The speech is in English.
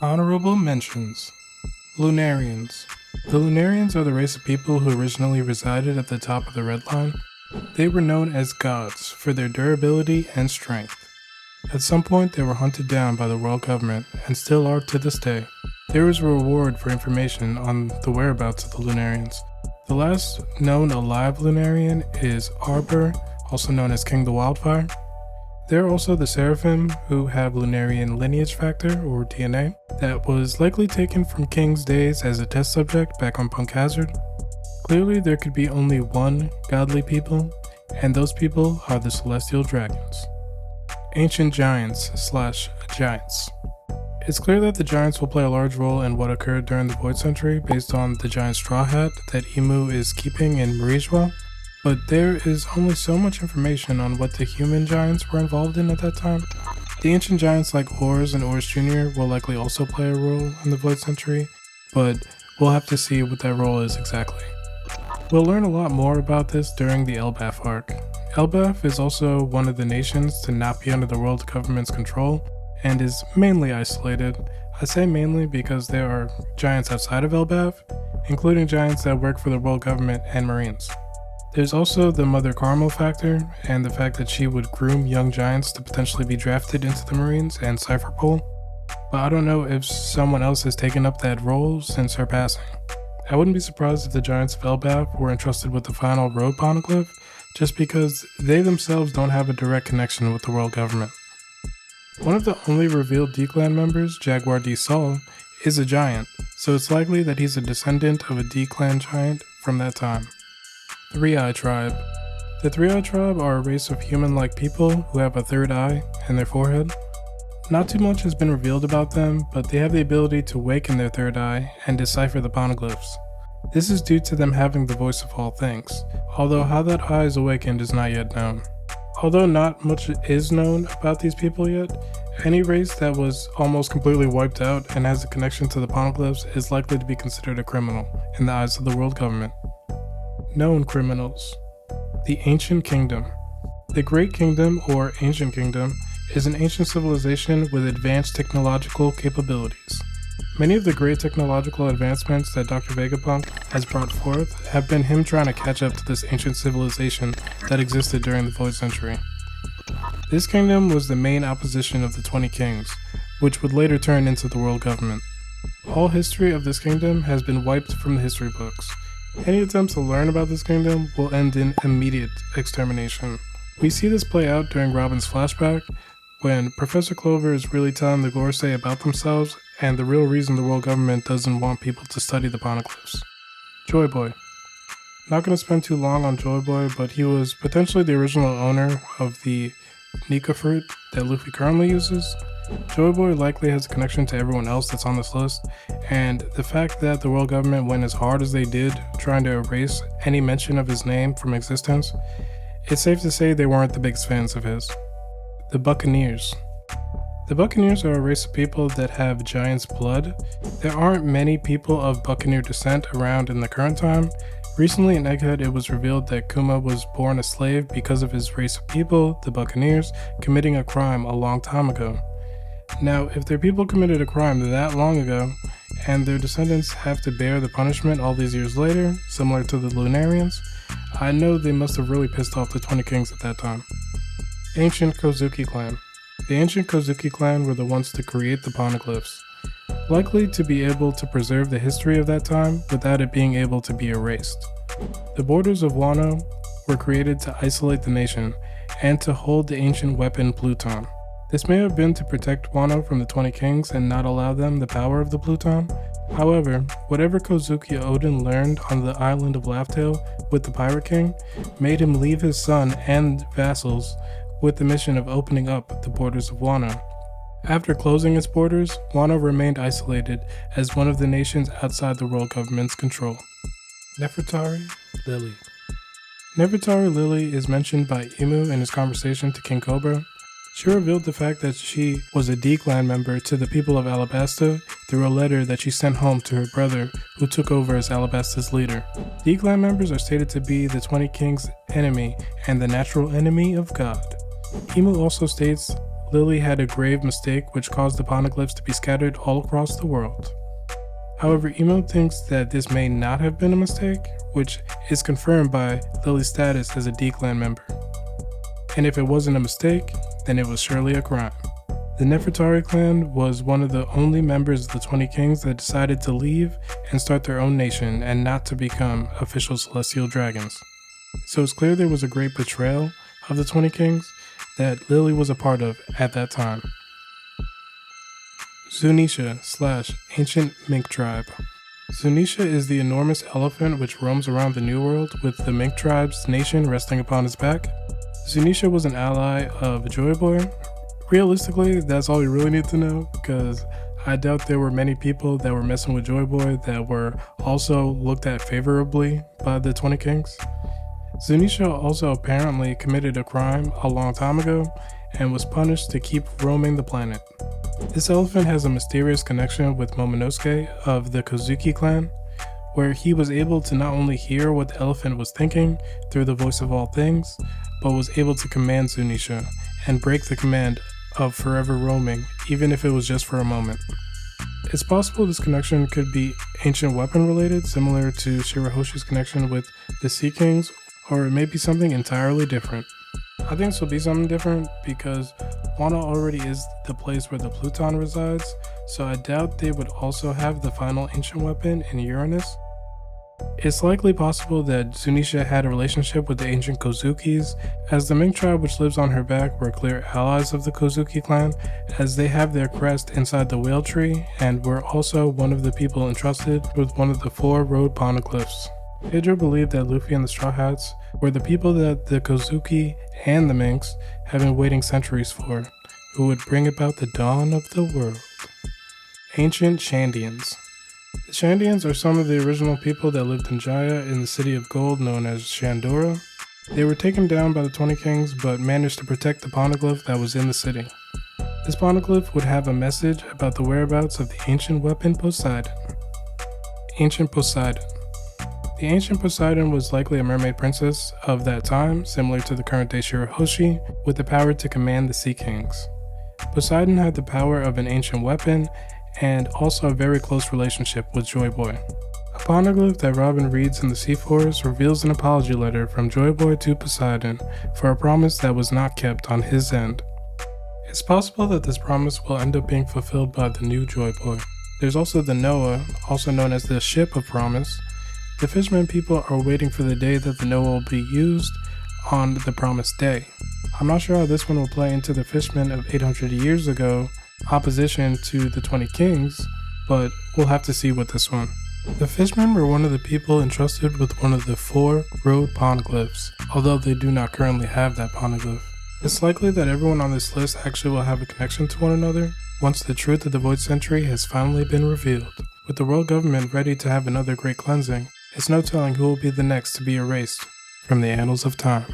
Honorable mentions. Lunarians. The Lunarians are the race of people who originally resided at the top of the Red Line. They were known as gods for their durability and strength. At some point, they were hunted down by the world government and still are to this day. There is a reward for information on the whereabouts of the Lunarians. The last known alive Lunarian is Arbor, also known as King the Wildfire. There are also the Seraphim, who have Lunarian lineage factor, or DNA, that was likely taken from King's days as a test subject back on Punk Hazard. Clearly, there could be only one godly people, and those people are the Celestial Dragons. Ancient Giants/Giants. It's clear that the Giants will play a large role in what occurred during the Void Century based on the giant straw hat that Emu is keeping in Marijwa, but there is only so much information on what the human giants were involved in at that time. The ancient giants like Ors and Ors Jr. will likely also play a role in the Void Century, but we'll have to see what that role is exactly. We'll learn a lot more about this during the Elbaf arc. Elbaf is also one of the nations to not be under the world government's control, and is mainly isolated. I say mainly because there are giants outside of Elbaf, including giants that work for the world government and Marines. There's also the Mother Carmel factor, and the fact that she would groom young giants to potentially be drafted into the Marines and Cypher Pool, but I don't know if someone else has taken up that role since her passing. I wouldn't be surprised if the Giants of Elbaf were entrusted with the final road poneglyph, just because they themselves don't have a direct connection with the world government. One of the only revealed D-Clan members, Jaguar D. Saul, is a giant, so it's likely that he's a descendant of a D-Clan giant from that time. Three-Eye Tribe. The Three-Eye Tribe are a race of human-like people who have a third eye in their forehead. Not too much has been revealed about them, but they have the ability to awaken their third eye and decipher the poneglyphs. This is due to them having the voice of all things, although how that eye is awakened is not yet known. Although not much is known about these people yet, any race that was almost completely wiped out and has a connection to the poneglyphs is likely to be considered a criminal in the eyes of the world government. Known criminals. The Ancient Kingdom. The Great Kingdom, or Ancient Kingdom, is an ancient civilization with advanced technological capabilities. Many of the great technological advancements that Dr. Vegapunk has brought forth have been him trying to catch up to this ancient civilization that existed during the Void Century. This kingdom was the main opposition of the 20 Kings, which would later turn into the world government. All history of this kingdom has been wiped from the history books. Any attempts to learn about this kingdom will end in immediate extermination. We see this play out during Robin's flashback, when Professor Clover is really telling the Gorosei about themselves and the real reason the world government doesn't want people to study the poneglyphs. Joy Boy. Not going to spend too long on Joy Boy, but he was potentially the original owner of the Nika fruit that Luffy currently uses. Joy Boy likely has a connection to everyone else that's on this list, and the fact that the world government went as hard as they did trying to erase any mention of his name from existence, it's safe to say they weren't the biggest fans of his. The Buccaneers. The Buccaneers are a race of people that have giant's blood. There aren't many people of Buccaneer descent around in the current time. Recently in Egghead, it was revealed that Kuma was born a slave because of his race of people, the Buccaneers, committing a crime a long time ago. Now, if their people committed a crime that long ago, and their descendants have to bear the punishment all these years later, similar to the Lunarians, I know they must have really pissed off the 20 Kings at that time. Ancient Kozuki Clan. The ancient Kozuki clan were the ones to create the poneglyphs, likely to be able to preserve the history of that time without it being able to be erased. The borders of Wano were created to isolate the nation and to hold the ancient weapon Pluton. This may have been to protect Wano from the 20 Kings and not allow them the power of the Pluton. However, whatever Kozuki Odin learned on the island of Laughtail with the Pirate King made him leave his son and vassals with the mission of opening up the borders of Wano. After closing its borders, Wano remained isolated as one of the nations outside the world government's control. Nefari Lily. Nefari Lily is mentioned by Emu in his conversation to King Cobra. She revealed the fact that she was a D-Clan member to the people of Alabasta through a letter that she sent home to her brother, who took over as Alabasta's leader. D-Clan members are stated to be the 20 Kings' enemy and the natural enemy of God. Emu also states Lily had a grave mistake which caused the poneglyphs to be scattered all across the world. However, Emo thinks that this may not have been a mistake, which is confirmed by Lily's status as a D-Clan member. And if it wasn't a mistake, then it was surely a crime. The Nefari clan was one of the only members of the 20 Kings that decided to leave and start their own nation and not to become official celestial dragons. So it's clear there was a great betrayal of the 20 Kings that Lily was a part of at that time. Zunisha / Ancient Mink Tribe. Zunisha is the enormous elephant which roams around the New World with the Mink Tribe's nation resting upon its back. Zunisha was an ally of Joy Boy. Realistically, that's all you really need to know, because I doubt there were many people that were messing with Joy Boy that were also looked at favorably by the 20 Kings. Zunisha also apparently committed a crime a long time ago and was punished to keep roaming the planet. This elephant has a mysterious connection with Momonosuke of the Kozuki clan, where he was able to not only hear what the elephant was thinking through the voice of all things, but was able to command Zunisha and break the command of forever roaming, even if it was just for a moment. It's possible this connection could be ancient weapon related, similar to Shirahoshi's connection with the Sea Kings, or it may be something entirely different. I think this will be something different because Wano already is the place where the Pluton resides, so I doubt they would also have the final ancient weapon in Uranus. It's likely possible that Zunisha had a relationship with the ancient Kozukis, as the Mink tribe which lives on her back were clear allies of the Kozuki clan, as they have their crest inside the whale tree and were also one of the people entrusted with one of the 4 road poneglyphs. Pedro believed that Luffy and the Straw Hats were the people that the Kozuki and the Minks have been waiting centuries for, who would bring about the dawn of the world. Ancient Handians. The Handians are some of the original people that lived in Jaya in the city of gold known as Shandora. They were taken down by the 20 Kings but managed to protect the poneglyph that was in the city. This poneglyph would have a message about the whereabouts of the ancient weapon Poseidon. Ancient Poseidon. The ancient Poseidon was likely a mermaid princess of that time, similar to the current day Shirahoshi, with the power to command the Sea Kings. Poseidon had the power of an ancient weapon and also a very close relationship with Joy Boy. A poneglyph that Robin reads in the Sea Forest reveals an apology letter from Joy Boy to Poseidon for a promise that was not kept on his end. It's possible that this promise will end up being fulfilled by the new Joy Boy. There's also the Noah, also known as the Ship of Promise. The Fishmen people are waiting for the day that the Noah will be used on the promised day. I'm not sure how this one will play into the Fishmen of 800 years ago, opposition to the 20 Kings, but we'll have to see with this one. The Fishmen were one of the people entrusted with one of the 4 road poneglyphs, although they do not currently have that poneglyph. It's likely that everyone on this list actually will have a connection to one another once the truth of the Void Century has finally been revealed. With the world government ready to have another great cleansing, it's no telling who will be the next to be erased from the annals of time.